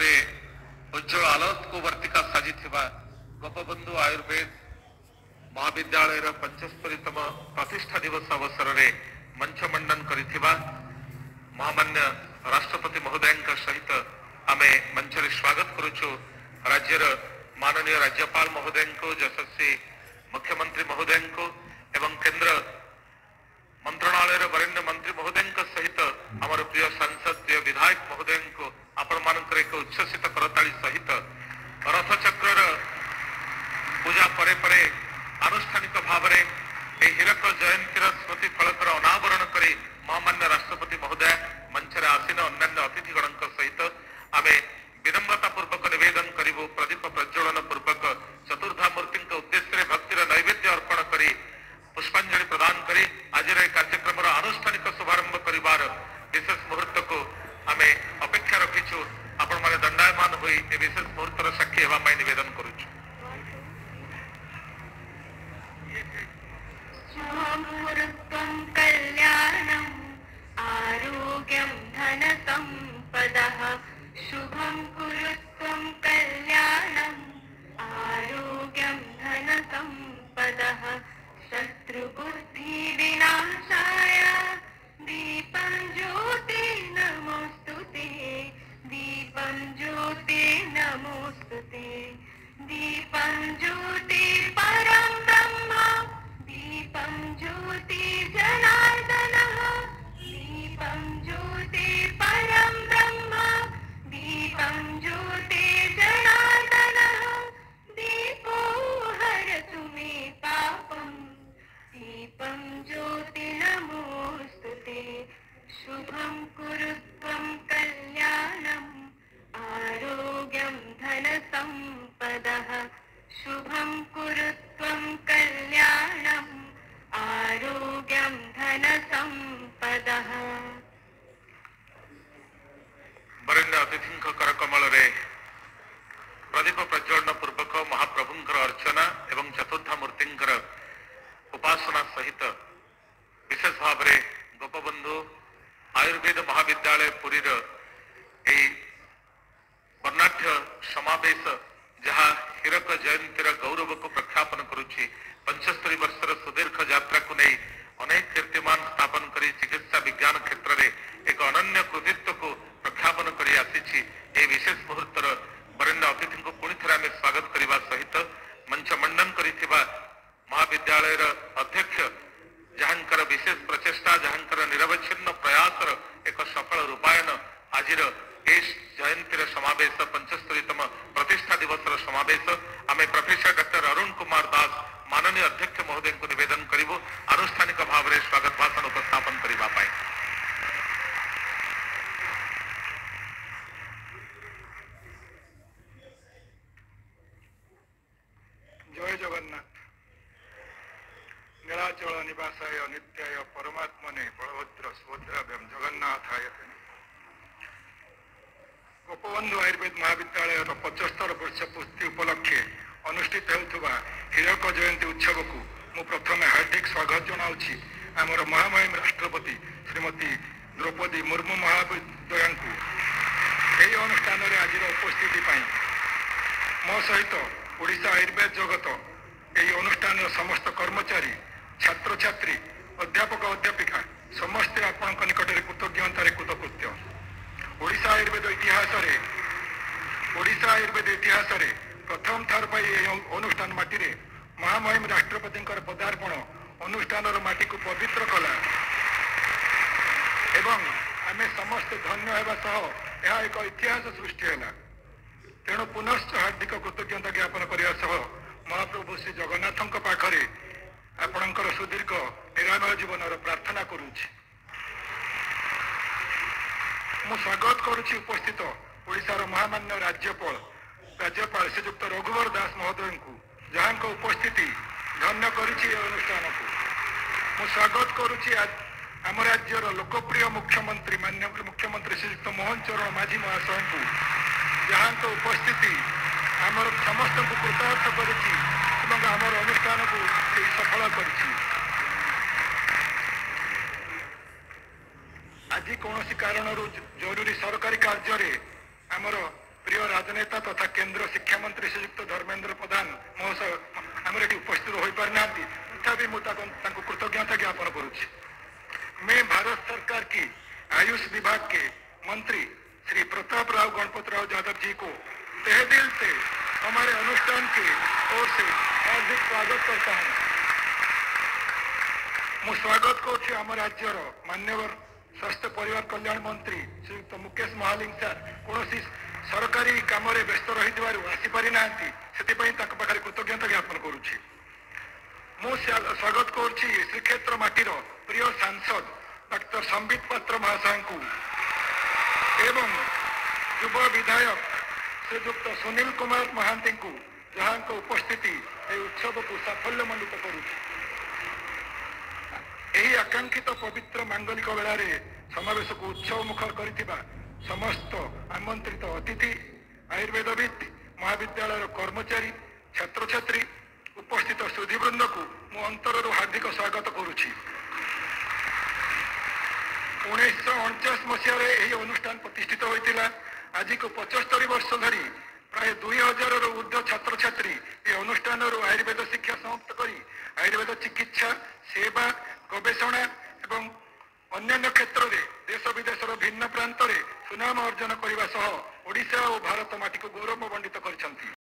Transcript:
रे उज्जवल आलोक को वर्तिका साजी गोपबंधु आयुर्वेद महाविद्यालय 75तम प्रतिष्ठा दिवस अवसर में मंच मंडन करिथिबा महामान्य राष्ट्रपति महोदय सहित आमे मंच रे स्वागत करुछु। राज्यर माननीय राज्यपाल महोदय को, यशस्वी मुख्यमंत्री महोदय को एवं केंद्र मंत्रणालय वरेण्य मंत्री महोदय सहित आमर प्रिय सांसद प्रिय विधायक महोदय को आपण मानकर एक उच्छ्वसित करताली सहित रथचक्र पूजा परे परे आनुष्ठानिक भाव में हीरक जयंतीर स्मृति फलकर अनावरण कर महामान्य राष्ट्रपति महोदय मंचर आसीन अन्य अतिथिगण सहित आम विनम्रता पूर्वक निवेदन करूँ। प्रदीप प्रज्वलन पूर्वक चतुर्धामूर्ति उद्देश्य भक्तिर नैवेद्य अर्पण कर पुष्पांजलि प्रदान कर आज कार्यक्रम आनुष्ठानिक शुभारंभ कर विशेष मुहूर्त को आम अपेक्षा रखीचु। आपण मैंने दंडायमान हो विशेष मुहूर्तर साक्षी होगा निवेदन करुचु। कल्याणं आरोग्यं धन संपदः शुभं कुरुत्वं कल्याणं आरोग्यं धन संपदः शत्रुबुद्धि विनाशाय दीपं ज्योति नमोस्तुते दीपं ज्योति नमोस्तुते दीपं ज्योति परं ब्रह्म दीपं ज्योति जनार्दनः दीपं ज्योति परं ब्रह्म दीपं ज्योति जनार्दनः दीपो हरतु मे पापं दीपं ज्योति नमोस्तुते शुभं कुरुत्वं कल्याणं आरोग्यं धन संपदः शुभं कुरुत्वं कल्याणं आरोग्यं धन संपदः। वरेण्य अतिथि करकमल रे प्रदीप प्रज्वलन पूर्वक महाप्रभुंकर अर्चना एवं चतुर्धामूर्ति उपासना सहित विशेष भाव में गोपबंधु आयुर्वेद महाविद्यालय पुरी वर्णाढ़ समावेश जहाँ हीरक जयंतीर गौरव को प्रख्यापन करुच्ची। 75 वर्षर सुदीर्घ यात्रा को नहीं अनेक कीर्तिमान स्थापन कर चिकित्सा विज्ञान क्षेत्र में एक अनन्य कृतित्व को प्रख्यापन कर आसी विशेष मुहूर्तर वरेण्य अतिथि को पुणी थे आम स्वागत करने सहित मंच मंडन कर महाविद्यालय अध्यक्ष जहांकर विशेष प्रचेषा जहांकर निरवच्छिन्न प्रयास एक सफल रूपायन आज जयंतीर समावेश 75तम प्रतिष्ठा दिवस समावेश आम प्रोफेसर डॉक्टर अरुण कुमार दास माननीय अध्यक्ष महोदय को निवेदन करूँ आनुष्ठानिक भाव में स्वागत भाषण उपस्थापन करने। जय जगन्नाथ। नीलाचल निवासाय नित्याय परमात्मने बलभद्र सुभद्राभ्याम जगन्नाथाय गोपबंधु आयुर्वेद महाविद्यालय 75 वर्ष पूर्ति उपलक्षे अनुष्ठित होता हीरक जयंती उत्सव को मु प्रथम हार्दिक स्वागत जनाऊँगी। आमर महामहिम राष्ट्रपति श्रीमती द्रौपदी मुर्मू महोदया यही अनुष्ठान में आज उपस्थिति मो सहित ओडिशा आयुर्वेद जगत यही अनुष्ठान समस्त कर्मचारी छात्र छात्री अध्यापक अध्यापिका समस्ते आपण निकट में कृतज्ञतार कृतकृत्य। ओडिशा आयुर्वेद इतिहास प्रथम थर पर अनुष्ठान माटी रे महामहिम राष्ट्रपति पदार्पण अनुष्ठान माटी को पवित्र कला एवं आमे समस्त धन्य होगा सह यह एक इतिहास सृष्टि है। तेणु पुनश्च हार्दिक कृतज्ञता ज्ञापन करने सह महाप्रभु श्री जगन्नाथ पाखरे आपणकर सुदीर्घ निरामय जीवन प्रार्थना करुछि। मु स्वागत करुछि उपस्थित ओडिशार महामान्य राज्यपाल श्रीजुक्त रघुवर दास महोदय को जहाँ उपस्थिति धन्य करिछि अनुष्ठान को। मु स्वागत करुछि आम राज्यर लोकप्रिय मुख्यमंत्री माननीय मुख्यमंत्री श्रीजुक्त मोहन चरण माझी महाशय को जहाँ उपस्थिति आमर समस्त को कृतार्थ करिछि एवं आमर अनुष्ठान को सफल करिछि। आज कौन कारण जरूरी सरकारी कार्य आमर प्रिय राजनेता तथा केंद्र शिक्षा मंत्री श्रीयुक्त धर्मेंद्र प्रधान महोदय आमर ये उपस्थित हो पारि ना तथापि मुझे कृतज्ञता ज्ञापन करुच्ची। मैं भारत सरकार की आयुष विभाग के मंत्री श्री प्रताप राव गणपत राव यादव जी को तहे दिल से हमारे अनुष्ठान की ओर से हार्दिक स्वागत करता हूँ। मु स्वागत करुच्ची आम राज्यर मान्यवर स्वास्थ्य परिवार कल्याण मंत्री श्रीयुक्त मुकेश महालिंग सर कौन सरकारी काम व्यस्त रही आसीपारि ना से पाखे कृतज्ञता ज्ञापन करुच्ची। मु स्वागत करुच्ची श्रीक्षेत्र माटीर प्रिय सांसद डॉक्टर संबित पात्र महाशय को एवं युव विधायक श्रीयुक्त सुनील कुमार महांती को जहाँ उपस्थिति उत्सव को साफल्यमंडित करुच्ची। यही आकांक्षित पवित्र मांगलिक बेलार समावेश को उत्सव मुखर कर समस्त आमंत्रित अतिथि आयुर्वेदविद महाविद्यालय कर्मचारी छात्र छात्री उपस्थित सुधीवृंद को मु अंतर हार्दिक स्वागत करुच्ची। 1949 मसीह यही अनुष्ठान प्रतिष्ठित होता। आज को 75 वर्ष धरी प्राय 2000 ऊर्ध्व छात्र छात्री ये अनुष्ठान आयुर्वेद शिक्षा समाप्त कर आयुर्वेद चिकित्सा सेवा गवेषणा एवं अन्य क्षेत्र में देश विदेशर भिन्न प्रांत में सुनाम अर्जन करने ओडिशा और भारत माटी को गौरव मंडित कर।